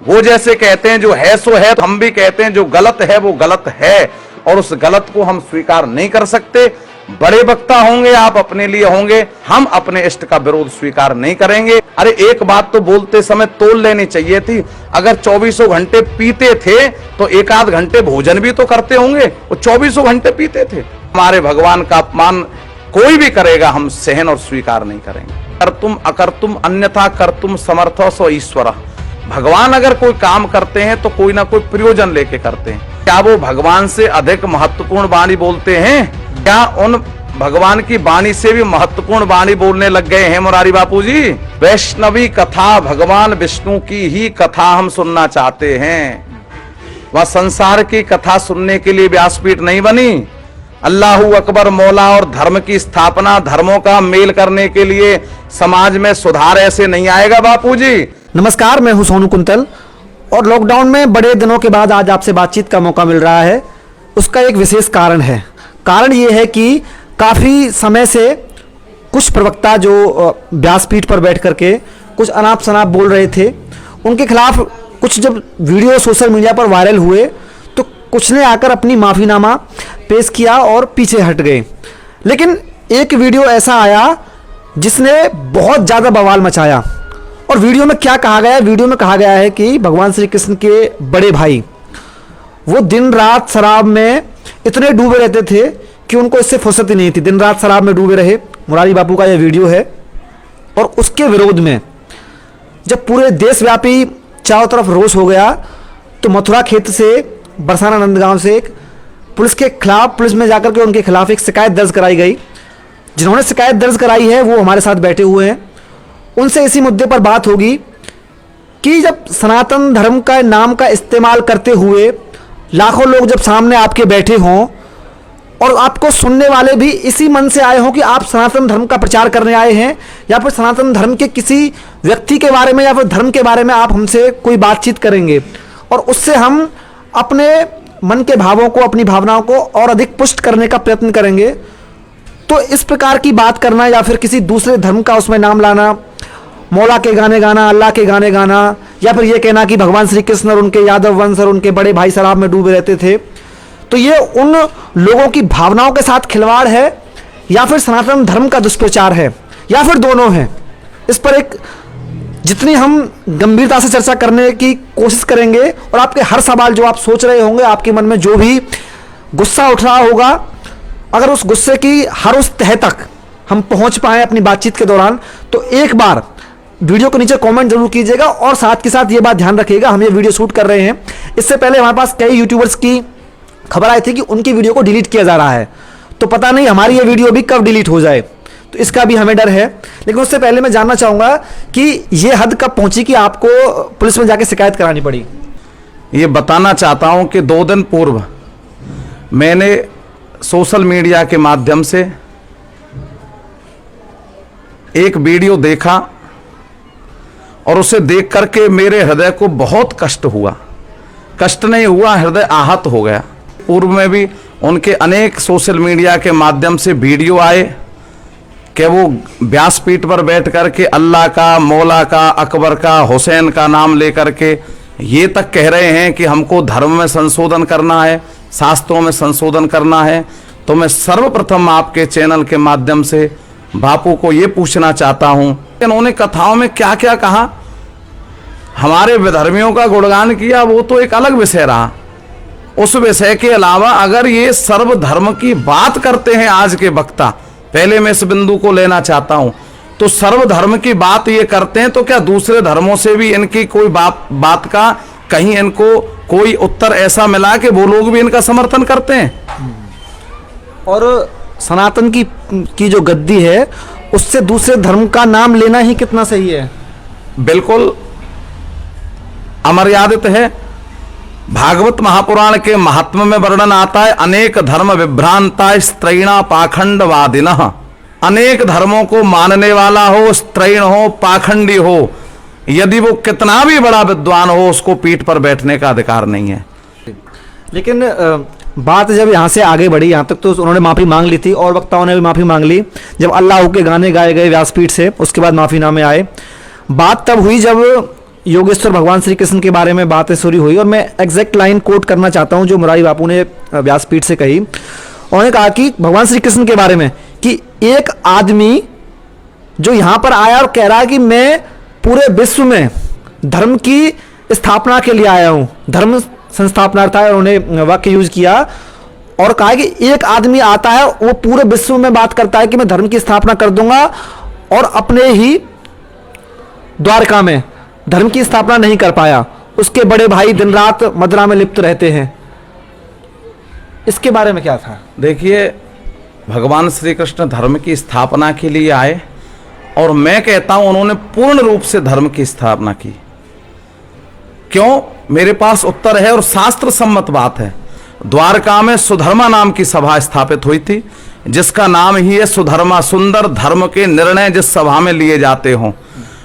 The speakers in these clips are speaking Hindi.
वो जैसे कहते हैं जो है सो है, तो हम भी कहते हैं जो गलत है वो गलत है, और उस गलत को हम स्वीकार नहीं कर सकते। बड़े वक्ता होंगे, आप अपने लिए होंगे, हम अपने इष्ट का विरोध स्वीकार नहीं करेंगे। अरे एक बात तो बोलते समय तोल लेनी चाहिए थी, अगर 24 घंटे पीते थे तो एक आध घंटे भोजन भी तो करते होंगे, वो 24 घंटे पीते थे। हमारे भगवान का अपमान कोई भी करेगा, हम सहन और स्वीकार नहीं करेंगे। कर्तुम अकर्तुम अन्यथा कर्तुम समर्थो सो ईश्वर। भगवान अगर कोई काम करते हैं तो कोई ना कोई प्रयोजन लेके करते हैं। क्या वो भगवान से अधिक महत्वपूर्ण वाणी बोलते हैं? क्या उन भगवान की वाणी से भी महत्वपूर्ण वाणी बोलने लग गए हैं मुरारी बापू जी? वैष्णवी कथा, भगवान विष्णु की ही कथा हम सुनना चाहते हैं। वह संसार की कथा सुनने के लिए व्यासपीठ नहीं बनी। अल्लाहू अकबर मौला और धर्म की स्थापना, धर्मों का मेल करने के लिए समाज में सुधार ऐसे नहीं आएगा बापू जी। नमस्कार, मैं हूं सोनू कुंतल और लॉकडाउन में बड़े दिनों के बाद आज आपसे बातचीत का मौका मिल रहा है। उसका एक विशेष कारण है। कारण ये है कि काफ़ी समय से कुछ प्रवक्ता जो व्यासपीठ पर बैठ करके कुछ अनाप शनाप बोल रहे थे, उनके खिलाफ कुछ जब वीडियो सोशल मीडिया पर वायरल हुए तो कुछ ने आकर अपनी माफ़ीनामा पेश किया और पीछे हट गए। लेकिन एक वीडियो ऐसा आया जिसने बहुत ज़्यादा बवाल मचाया। और वीडियो में क्या कहा गया है? वीडियो में कहा गया है कि भगवान श्री कृष्ण के बड़े भाई वो दिन रात शराब में इतने डूबे रहते थे कि उनको इससे फुर्सत ही नहीं थी। दिन रात शराब में डूबे रहे। मुरारी बापू का यह वीडियो है। और उसके विरोध में जब पूरे देशव्यापी चारों तरफ रोष हो गया तो मथुरा क्षेत्र से, बरसाना नंदगांव से एक पुलिस के खिलाफ, पुलिस में जाकर के उनके खिलाफ एक शिकायत दर्ज कराई गई। जिन्होंने शिकायत दर्ज कराई है वो हमारे साथ बैठे हुए हैं। उनसे इसी मुद्दे पर बात होगी कि जब सनातन धर्म का नाम का इस्तेमाल करते हुए लाखों लोग जब सामने आपके बैठे हों और आपको सुनने वाले भी इसी मन से आए हों कि आप सनातन धर्म का प्रचार करने आए हैं, या फिर सनातन धर्म के किसी व्यक्ति के बारे में या फिर धर्म के बारे में आप हमसे कोई बातचीत करेंगे और उससे हम अपने मन के भावों को, अपनी भावनाओं को और अधिक पुष्ट करने का प्रयत्न करेंगे, तो इस प्रकार की बात करना या फिर किसी दूसरे धर्म का उसमें नाम लाना, मौला के गाने गाना, अल्लाह के गाने गाना, या फिर ये कहना कि भगवान श्री कृष्ण और उनके यादव वंश और उनके बड़े भाई शराब में डूबे रहते थे, तो ये उन लोगों की भावनाओं के साथ खिलवाड़ है या फिर सनातन धर्म का दुष्प्रचार है, या फिर दोनों हैं। इस पर एक जितनी हम गंभीरता से चर्चा करने की कोशिश करेंगे और आपके हर सवाल जो आप सोच रहे होंगे, आपके मन में जो भी गुस्सा उठ रहा होगा, अगर उस गुस्से की हर उस तह तक हम पहुंच पाए अपनी बातचीत के दौरान, तो एक बार वीडियो के नीचे कमेंट जरूर कीजिएगा। और साथ के साथ ये बात ध्यान रखिएगा, हम ये वीडियो शूट कर रहे हैं, इससे पहले हमारे पास कई यूट्यूबर्स की खबर आई थी कि उनकी वीडियो को डिलीट किया जा रहा है, तो पता नहीं हमारी ये वीडियो भी कब डिलीट हो जाए, तो इसका भी हमें डर है। लेकिन उससे पहले मैं जानना चाहूँगा कि ये हद कब पहुंची कि आपको पुलिस में जाके शिकायत करानी पड़ी? ये बताना चाहता हूं कि 2 दिन पूर्व मैंने सोशल मीडिया के माध्यम से एक वीडियो देखा और उसे देख करके मेरे हृदय को बहुत कष्ट हुआ। कष्ट नहीं हुआ, हृदय आहत हो गया। पूर्व में भी उनके अनेक सोशल मीडिया के माध्यम से वीडियो आए कि वो व्यासपीठ पर बैठ करके अल्लाह का, मौला का, अकबर का, हुसैन का नाम लेकर के ये तक कह रहे हैं कि हमको धर्म में संशोधन करना है, शास्त्रों में संशोधन करना है। तो मैं सर्वप्रथम आपके चैनल के माध्यम से बापू को ये पूछना चाहता हूँ, इन्होंने कथाओं में क्या क्या कहा, हमारे विधर्मियों का गुणगान किया, वो तो एक अलग विषय रहा। उस विषय के अलावा अगर ये सर्वधर्म की बात करते हैं आज के वक्ता, पहले मैं इस बिंदु को लेना चाहता हूं, तो सर्वधर्म की बात ये करते हैं तो क्या दूसरे धर्मों से भी इनकी कोई बात का कहीं इनको कोई उत्तर ऐसा मिला कि वो लोग भी इनका समर्थन करते हैं? और सनातन की जो गद्दी है उससे दूसरे धर्म का नाम लेना ही कितना सही है? बिल्कुल अमर्यादित है। भागवत महापुराण के महात्म्य में वर्णन आता है, अनेक धर्म विभ्रांता स्त्रैणा पाखंडवादिनः। अनेक धर्मों को मानने वाला हो, स्त्रैण हो, पाखंडी हो, यदि वो कितना भी बड़ा विद्वान हो, उसको पीठ पर बैठने का अधिकार नहीं है। लेकिन बात जब यहाँ से आगे बढ़ी, यहाँ तक तो उन्होंने माफ़ी मांग ली थी और वक्ताओं ने भी माफ़ी मांग ली। जब अल्लाह के गाने गाए गए व्यासपीठ से, उसके बाद माफ़ीनामे आए। बात तब हुई जब योगेश्वर भगवान श्री कृष्ण के बारे में बातें शुरू हुई और मैं एग्जैक्ट लाइन कोट करना चाहता हूं जो मुरारी बापू ने व्यासपीठ से कही। उन्होंने कहा कि भगवान श्री कृष्ण के बारे में कि एक आदमी जो यहां पर आया और कह रहा है कि मैं पूरे विश्व में धर्म की स्थापना के लिए आया हूं, धर्म संस्थापनार्थ आया, उन्होंने वाक्य यूज किया और कहा कि एक आदमी आता है वो पूरे विश्व में बात करता है कि मैं धर्म की स्थापना कर दूंगा और अपने ही द्वारका में धर्म की स्थापना नहीं कर पाया, उसके बड़े भाई दिन रात मदिरा में लिप्त रहते हैं। इसके बारे में क्या था? देखिए, भगवान श्री कृष्ण धर्म की स्थापना के लिए आए और मैं कहता हूं उन्होंने पूर्ण रूप से धर्म की स्थापना की। क्यों? मेरे पास उत्तर है और शास्त्र सम्मत बात है। द्वारका में सुधर्मा नाम की सभा स्थापित हुई थी, जिसका नाम ही है सुधर्मा, सुंदर धर्म के निर्णय जिस सभा में लिए जाते हों।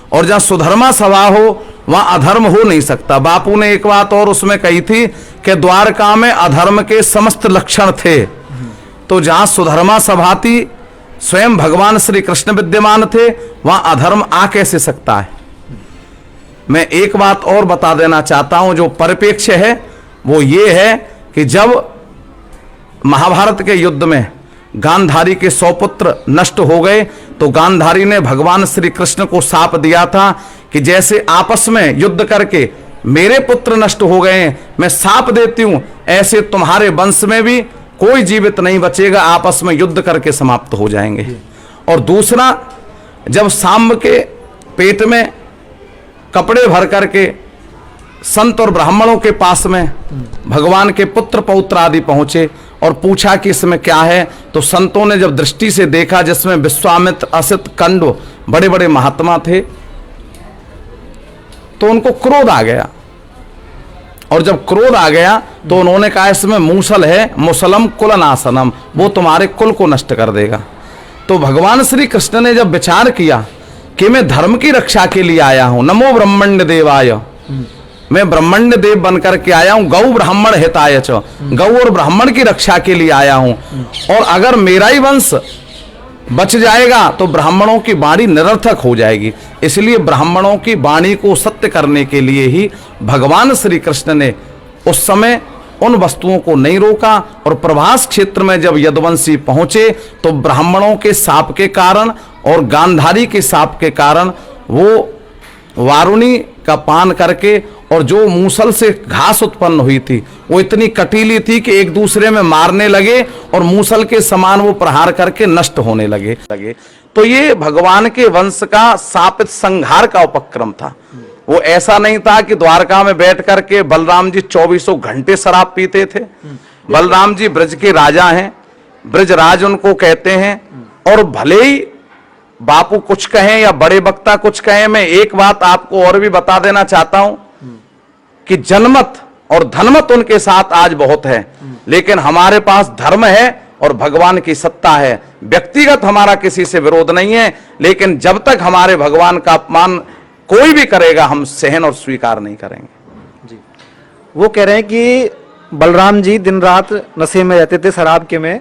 और जहां सुधर्मा सभा हो वहां अधर्म हो नहीं सकता। बापू ने एक बात और उसमें कही थी कि द्वारका में अधर्म के समस्त लक्षण थे। तो जहां सुधर्मा सभा थी, स्वयं भगवान श्री कृष्ण विद्यमान थे, वहां अधर्म आ कैसे सकता है? मैं एक बात और बता देना चाहता हूं, जो परिप्रेक्ष्य है वो ये है कि जब महाभारत के युद्ध में गांधारी के 100 पुत्र नष्ट हो गए तो गांधारी ने भगवान श्री कृष्ण को शाप दिया था कि जैसे आपस में युद्ध करके मेरे पुत्र नष्ट हो गए हैं, मैं शाप देती हूं, ऐसे तुम्हारे वंश में भी कोई जीवित नहीं बचेगा, आपस में युद्ध करके समाप्त हो जाएंगे। और दूसरा, जब सांब के पेट में कपड़े भर करके संत और ब्राह्मणों के पास में भगवान के पुत्र पौत्र आदि पहुंचे और पूछा कि इसमें क्या है, तो संतों ने जब दृष्टि से देखा जिसमें विश्वामित्र, असित, कंड बड़े बड़े महात्मा थे, तो उनको क्रोध आ गया। और जब क्रोध आ गया तो उन्होंने कहा इसमें मूसल है, मुसलम कुलनाशनम, वो तुम्हारे कुल को नष्ट कर देगा। तो भगवान श्री कृष्ण ने जब विचार किया कि मैं धर्म की रक्षा के लिए आया हूं, नमो ब्रह्मण्य देवाय, मैं ब्रह्मण्य देव बनकर के आया हूं, गौ ब्राह्मण हिताय च, गौ और ब्राह्मण की रक्षा के लिए आया हूं, और अगर मेरा ही वंश बच जाएगा तो ब्राह्मणों की वाणी निरर्थक हो जाएगी। इसलिए ब्राह्मणों की वाणी को सत्य करने के लिए ही भगवान श्री कृष्ण ने उस समय उन वस्तुओं को नहीं रोका। और प्रभास क्षेत्र में जब यदुवंशी पहुंचे तो ब्राह्मणों के शाप के कारण और गांधारी के शाप के कारण वो वारुणी का पान करके, और जो मूसल से घास उत्पन्न हुई थी वो इतनी कटीली थी कि एक दूसरे में मारने लगे और मूसल के समान वो प्रहार करके नष्ट होने लगे। तो ये भगवान के वंश का शापित संहार का उपक्रम था। वो ऐसा नहीं था कि द्वारका में बैठ करके बलराम जी 24 घंटे शराब पीते थे। बलराम जी ब्रज के राजा हैं, ब्रजराज उनको कहते हैं। और भले ही बापू कुछ कहें या बड़े वक्ता कुछ कहें, मैं एक बात आपको और भी बता देना चाहता हूं कि जनमत और धनमत उनके साथ आज बहुत है, लेकिन हमारे पास धर्म है और भगवान की सत्ता है। व्यक्तिगत हमारा किसी से विरोध नहीं है, लेकिन जब तक हमारे भगवान का अपमान कोई भी करेगा हम सहन और स्वीकार नहीं करेंगे। जी, वो कह रहे हैं कि बलराम जी दिन रात नशे में रहते थे, शराब के में।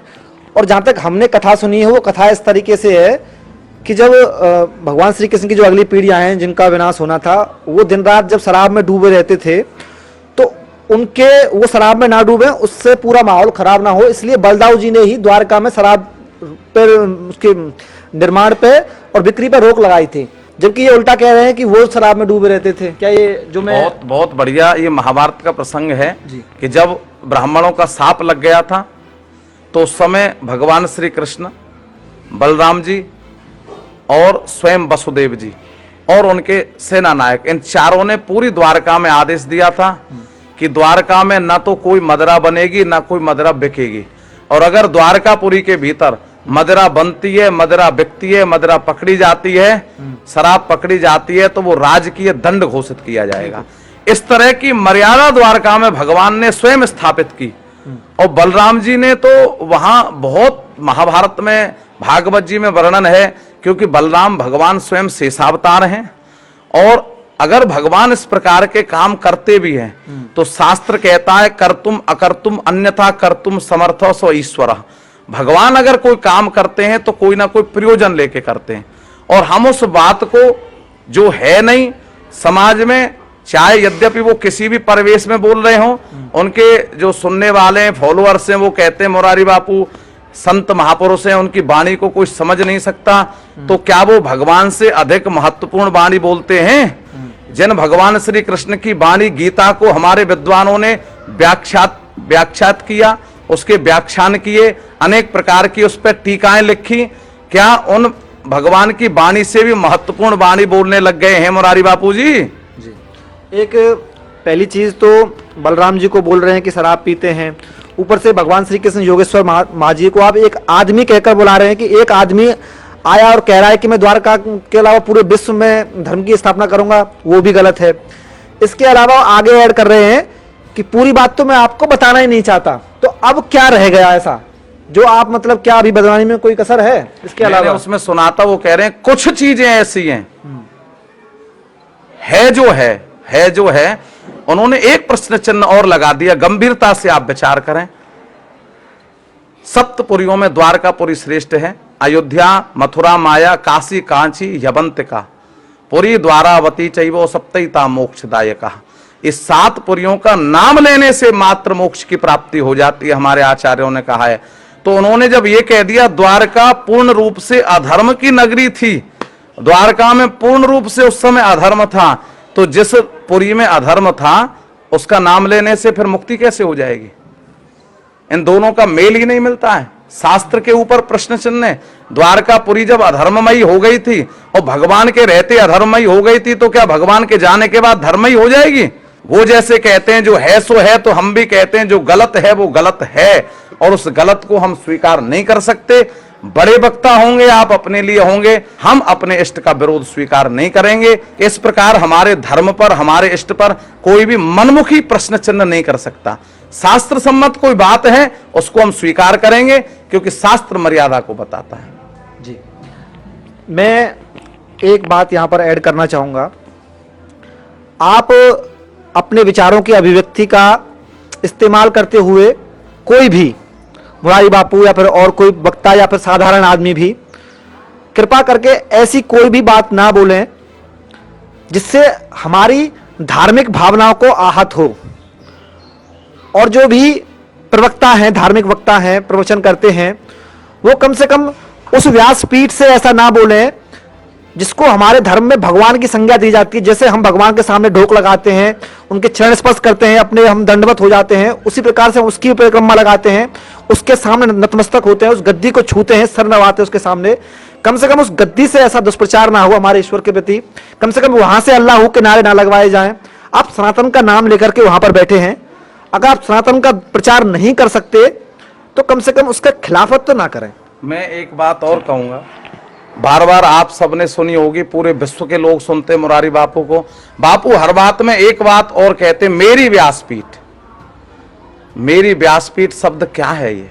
और जहां तक हमने कथा सुनी है वो कथा इस तरीके से है कि जब भगवान श्री कृष्ण की जो अगली पीढ़ियां हैं जिनका विनाश होना था, वो दिन रात जब शराब में डूबे रहते थे, तो उनके वो शराब में ना डूबे, उससे पूरा माहौल खराब ना हो, इसलिए बलदाऊ जी ने ही द्वारका में शराब पर, उसके निर्माण पे और बिक्री पर रोक लगाई थी। जबकि ये उल्टा कह रहे हैं कि वो शराब में डूबे रहते थे। क्या ये जो मैं बहुत बढ़िया, ये महाभारत का प्रसंग है कि जब ब्राह्मणों का शाप लग गया था तो उस समय भगवान श्री कृष्ण, बलराम जी और स्वयं वसुदेव जी और उनके सेना नायक, इन चारों ने पूरी द्वारका में आदेश दिया था कि द्वारका में ना तो कोई मदिरा बनेगी ना कोई मदिरा बिकेगी, और अगर द्वारकापुरी के भीतर मदिरा बनती है, मदिरा बिकती है, मदिरा पकड़ी जाती है, शराब पकड़ी जाती है, तो वो राजकीय दंड घोषित किया जाएगा। इस तरह की मर्यादा द्वारका में भगवान ने स्वयं स्थापित की। और बलराम जी ने तो वहां बहुत, महाभारत में भागवत जी में वर्णन है, क्योंकि बलराम भगवान स्वयं शेषावतार हैं। और अगर भगवान इस प्रकार के काम करते भी हैं तो शास्त्र कहता है कर्तुम अकर्तुम अन्यथा कर्तुम समर्थो सो ईश्वर। भगवान अगर कोई काम करते हैं तो कोई ना कोई प्रयोजन लेके करते हैं, और हम उस बात को जो है नहीं समाज में चाहे यद्यपि वो किसी भी परिवेश में बोल रहे हों, उनके जो सुनने वाले हैं, फॉलोअर्स हैं, वो कहते हैं मुरारी बापू संत महापुरुष हैं, उनकी वाणी को कोई समझ नहीं सकता। तो क्या वो भगवान से अधिक महत्वपूर्ण वाणी बोलते हैं? जिन भगवान श्री कृष्ण की वाणी गीता को हमारे विद्वानों ने व्याख्यात किया, उसके व्याख्यान किए, अनेक प्रकार की उस पर टीकाएं लिखी, क्या उन भगवान की वाणी से भी महत्वपूर्ण वाणी बोलने लग गए हैं मुरारी बापू जी? जी, एक पहली चीज तो बलराम जी को बोल रहे हैं कि शराब पीते हैं, ऊपर से भगवान श्री कृष्ण योगेश्वर माझी को आप एक आदमी कहकर बुला रहे हैं कि एक आदमी आया और कह रहा है कि मैं द्वारका के अलावा पूरे विश्व में धर्म की स्थापना करूंगा, वो भी गलत है। इसके अलावा आगे ऐड कर रहे हैं कि पूरी बात तो मैं आपको बताना ही नहीं चाहता। तो अब क्या रह गया ऐसा जो आप मतलब क्या अभी बदलाने में कोई कसर है? इसके अलावा उसमें सुना था, वो कह रहे हैं कुछ चीजें ऐसी हैं, है जो है। उन्होंने एक प्रश्न चिन्ह और लगा दिया, गंभीरता से आप विचार करें। सप्तपुरियों में द्वारकापुरी श्रेष्ठ है, अयोध्या, मथुरा, माया, काशी, कांची, यवंतिका, पुरी, द्वारावती चैव सप्तैता मोक्षदायका। इस 7 पुरियों का नाम लेने से मात्र मोक्ष की प्राप्ति हो जाती है, हमारे आचार्यों ने कहा है। तो उन्होंने जब ये कह दिया द्वारका पूर्ण रूप से अधर्म की नगरी थी, द्वारका में पूर्ण रूप से उस समय अधर्म था, तो जिस पुरी में अधर्म था उसका नाम लेने से फिर मुक्ति कैसे हो जाएगी? इन दोनों का मेल ही नहीं मिलता है। शास्त्र के ऊपर प्रश्न चिन्ह है। द्वारकापुरी जब अधर्ममयी हो गई थी और भगवान के रहते अधर्ममयी हो गई थी, तो क्या भगवान के जाने के बाद धर्ममयी हो जाएगी? वो जैसे कहते हैं जो है सो है, तो हम भी कहते हैं जो गलत है वो गलत है, और उस गलत को हम स्वीकार नहीं कर सकते। बड़े वक्ता होंगे आप अपने लिए होंगे, हम अपने इष्ट का विरोध स्वीकार नहीं करेंगे। इस प्रकार हमारे धर्म पर, हमारे इष्ट पर कोई भी मनमुखी प्रश्न चिन्ह नहीं कर सकता। शास्त्र सम्मत कोई बात है उसको हम स्वीकार करेंगे, क्योंकि शास्त्र मर्यादा को बताता है। जी, मैं एक बात यहां पर ऐड करना चाहूंगा। आप अपने विचारों की अभिव्यक्ति का इस्तेमाल करते हुए कोई भी मुरारी बापू या फिर और कोई वक्ता या फिर साधारण आदमी भी कृपा करके ऐसी कोई भी बात ना बोलें जिससे हमारी धार्मिक भावनाओं को आहत हो। और जो भी प्रवक्ता हैं, धार्मिक वक्ता हैं, प्रवचन करते हैं, वो कम से कम उस व्यासपीठ से ऐसा ना बोलें जिसको हमारे धर्म में भगवान की संज्ञा दी जाती है। जैसे हम भगवान के सामने ढोक लगाते हैं, उनके चरण स्पर्श करते हैं, अपने हम दंडवत हो जाते हैं, उसी प्रकार से उसकी परिक्रमा लगाते हैं, उसके सामने नतमस्तक होते हैं, उस गद्दी को छूते हैं, सर नवाते हैं उसके सामने। कम से कम उस गद्दी से ऐसा दुष्प्रचार ना हो हमारे ईश्वर के प्रति। कम से कम वहां से अल्लाह के नारे ना लगवाए जाएं। आप सनातन का नाम लेकर के वहां पर बैठे हैं, अगर आप सनातन का प्रचार नहीं कर सकते तो कम से कम उसका खिलाफत तो ना करें। मैं एक बात और कहूंगा, बार बार आप सबने सुनी होगी, पूरे विश्व के लोग सुनते मुरारी बापू को। बापू हर बात में एक बात और कहते, मेरी व्यासपीठ। मेरी व्यासपीठ शब्द क्या है ये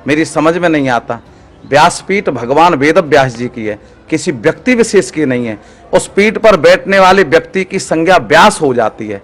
मेरी समझ में नहीं आता। व्यासपीठ भगवान वेद व्यास जी की है, किसी व्यक्ति विशेष की नहीं है। उस पीठ पर बैठने वाले व्यक्ति की संज्ञा व्यास हो जाती है।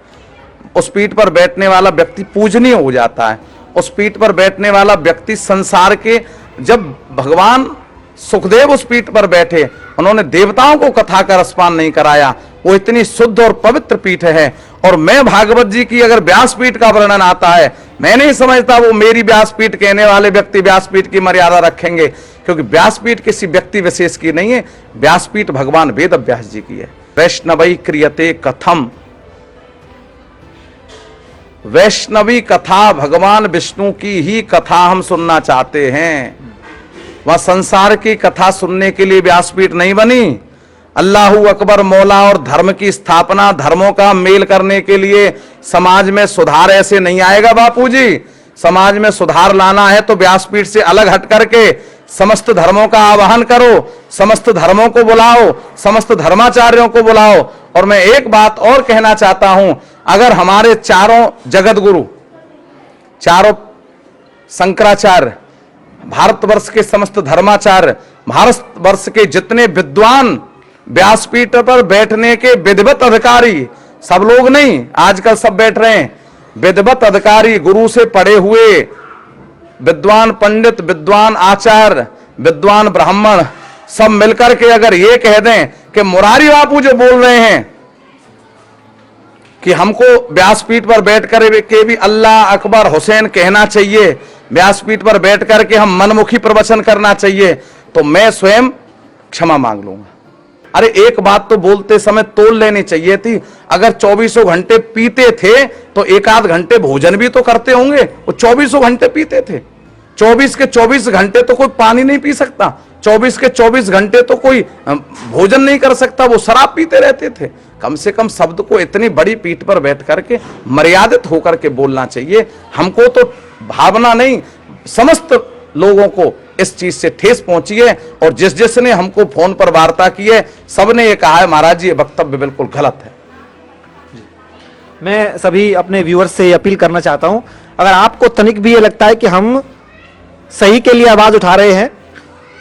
उस पीठ पर बैठने वाला व्यक्ति पूजनीय हो जाता है। उस पीठ पर बैठने वाला व्यक्ति संसार के, जब भगवान सुखदेव उस पीठ पर बैठे, उन्होंने देवताओं को कथा का रसपान नहीं कराया। वो इतनी शुद्ध और पवित्र पीठ है। और मैं भागवत जी की अगर व्यासपीठ का वर्णन आता है, मैं नहीं समझता वो मेरी व्यासपीठ कहने वाले व्यक्ति व्यासपीठ की मर्यादा रखेंगे, क्योंकि व्यासपीठ किसी व्यक्ति विशेष की नहीं है। व्यासपीठ भगवान वेद व्यास जी की है। वैष्णवी क्रियते कथम, वैष्णवी कथा भगवान विष्णु की ही कथा हम सुनना चाहते हैं। वह संसार की कथा सुनने के लिए व्यासपीठ नहीं बनी। अल्लाहू अकबर मौला और धर्म की स्थापना, धर्मों का मेल करने के लिए समाज में सुधार ऐसे नहीं आएगा बापूजी। समाज में सुधार लाना है तो व्यासपीठ से अलग हट करके समस्त धर्मों का आवाहन करो, समस्त धर्मों को बुलाओ, समस्त धर्माचार्यों को बुलाओ। और मैं एक बात और कहना चाहता हूं, अगर हमारे चारों जगत गुरु, चारों शंकराचार्य, भारतवर्ष के समस्त धर्माचार्य, भारतवर्ष के जितने विद्वान, व्यासपीठ पर बैठने के विधिवत अधिकारी, सब लोग नहीं, आजकल सब बैठ रहे हैं, विधिवत अधिकारी, गुरु से पढ़े हुए विद्वान पंडित, विद्वान आचार्य, विद्वान ब्राह्मण, सब मिलकर के अगर ये कह दें कि मुरारी बापू जो बोल रहे हैं कि हमको व्यासपीठ पर बैठ कर के भी अल्लाह अकबर हुसैन कहना चाहिए, व्यासपीठ पर बैठ कर के हम मनमुखी प्रवचन करना चाहिए, तो मैं स्वयं क्षमा मांग लूंगा। अरे एक बात तो बोलते समय तोल लेनी चाहिए थी। अगर 24 घंटे पीते थे तो एक आध घंटे भोजन भी तो करते होंगे। वो 24 घंटे पीते थे। 24 के 24 घंटे तो कोई पानी नहीं पी सकता, 24 के 24 घंटे तो कोई भोजन नहीं कर सकता, वो शराब पीते रहते थे। कम से कम शब्द को इतनी बड़ी पीठ पर बैठ करके मर्यादित होकर के बोलना चाहिए। हमको तो भावना नहीं, समस्त लोगों को इस चीज से ठेस पहुंची है, और जिस जिसने हमको फोन पर वार्ता की है सबने ये कहा है महाराज जी ये वक्तव्य बिल्कुल गलत है। मैं सभी अपने व्यूअर्स से अपील करना चाहता हूं, अगर आपको तनिक भी ये लगता है कि हम सही के लिए आवाज उठा रहे हैं,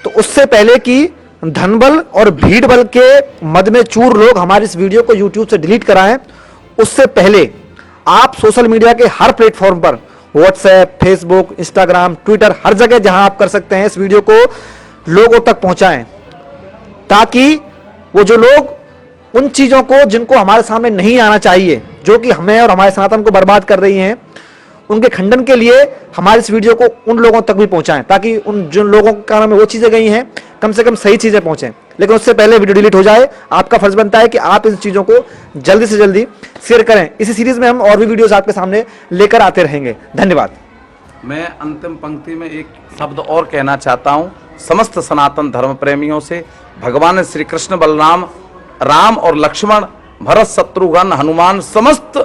तो उससे पहले कि धनबल और भीड़ बल के मद में चूर लोग हमारे इस वीडियो को यूट्यूब से डिलीट कराएं, उससे पहले आप सोशल मीडिया के हर प्लेटफॉर्म पर, व्हाट्सएप, फेसबुक, इंस्टाग्राम, ट्विटर, हर जगह जहां आप कर सकते हैं, इस वीडियो को लोगों तक पहुंचाएं, ताकि वो जो लोग उन चीजों को जिनको हमारे सामने नहीं आना चाहिए, जो कि हमें और हमारे सनातन को बर्बाद कर रही हैं, उनके खंडन के लिए हमारे इस वीडियो को उन लोगों तक भी पहुंचाएं, ताकि उन जिन लोगों के कानों में वो चीजें गई हैं कम से कम सही चीजें पहुंचें। लेकिन उससे पहले वीडियो डिलीट हो जाए, आपका फर्ज बनता है कि आप इन चीजों को जल्दी से जल्दी शेयर करें। इसी सीरीज में हम और भी वीडियोस आपके सामने लेकर आते रहेंगे। धन्यवाद। मैं अंतिम पंक्ति में एक शब्द और कहना चाहता हूं समस्त सनातन धर्म प्रेमियों से। भगवान श्री कृष्ण, बलराम, राम और लक्ष्मण, भरत, शत्रुघ्न, हनुमान, समस्त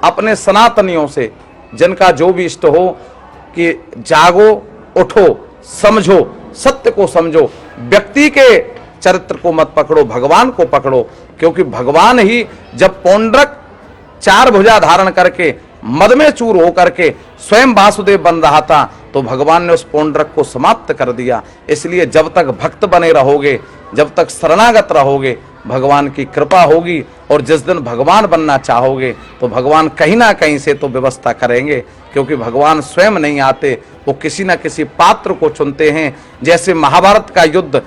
अपने सनातनियों से, जिनका जो भी इष्ट हो, कि जागो, उठो, समझो, सत्य को समझो, व्यक्ति के चरित्र को मत पकड़ो, भगवान को पकड़ो। क्योंकि भगवान ही जब पौंड्रक 4 भुजा धारण करके मद में चूर होकर के स्वयं वासुदेव बन रहा था, तो भगवान ने उस पौंड्रक को समाप्त कर दिया। इसलिए जब तक भक्त बने रहोगे, जब तक शरणागत रहोगे, भगवान की कृपा होगी, और जिस दिन भगवान बनना चाहोगे तो भगवान कहीं ना कहीं से तो व्यवस्था करेंगे। क्योंकि भगवान स्वयं नहीं आते, वो किसी ना किसी पात्र को चुनते हैं। जैसे महाभारत का युद्ध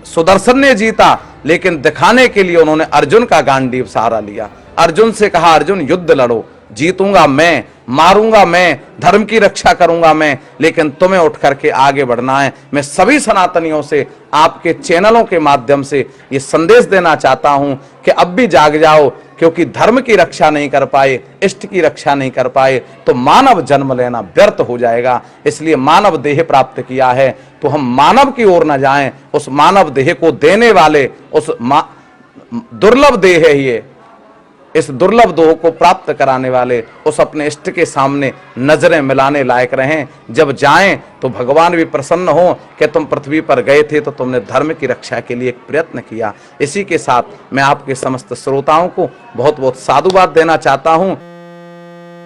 सुदर्शन ने जीता, लेकिन दिखाने के लिए उन्होंने अर्जुन का गांडीव सहारा लिया। अर्जुन से कहा, अर्जुन युद्ध लड़ो, जीतूंगा मैं, मारूंगा मैं, धर्म की रक्षा करूंगा मैं, लेकिन तुम्हें उठ करके आगे बढ़ना है। मैं सभी सनातनियों से आपके चैनलों के माध्यम से ये संदेश देना चाहता हूं कि अब भी जाग जाओ, क्योंकि धर्म की रक्षा नहीं कर पाए, इष्ट की रक्षा नहीं कर पाए, तो मानव जन्म लेना व्यर्थ हो जाएगा। इसलिए मानव देह प्राप्त किया है, तो हम मानव की ओर न जाएं, उस मानव देह को देने वाले, उस दुर्लभ देह है ये, इस दुर्लभ देह को प्राप्त कराने वाले उस अपने इष्ट के सामने नजरें मिलाने लायक रहें। जब जाएं तो भगवान भी प्रसन्न हो कि तुम पृथ्वी पर गए थे तो तुमने धर्म की रक्षा के लिए एक प्रयत्न किया। इसी के साथ मैं आपके समस्त श्रोताओं को बहुत बहुत साधुवाद देना चाहता हूं।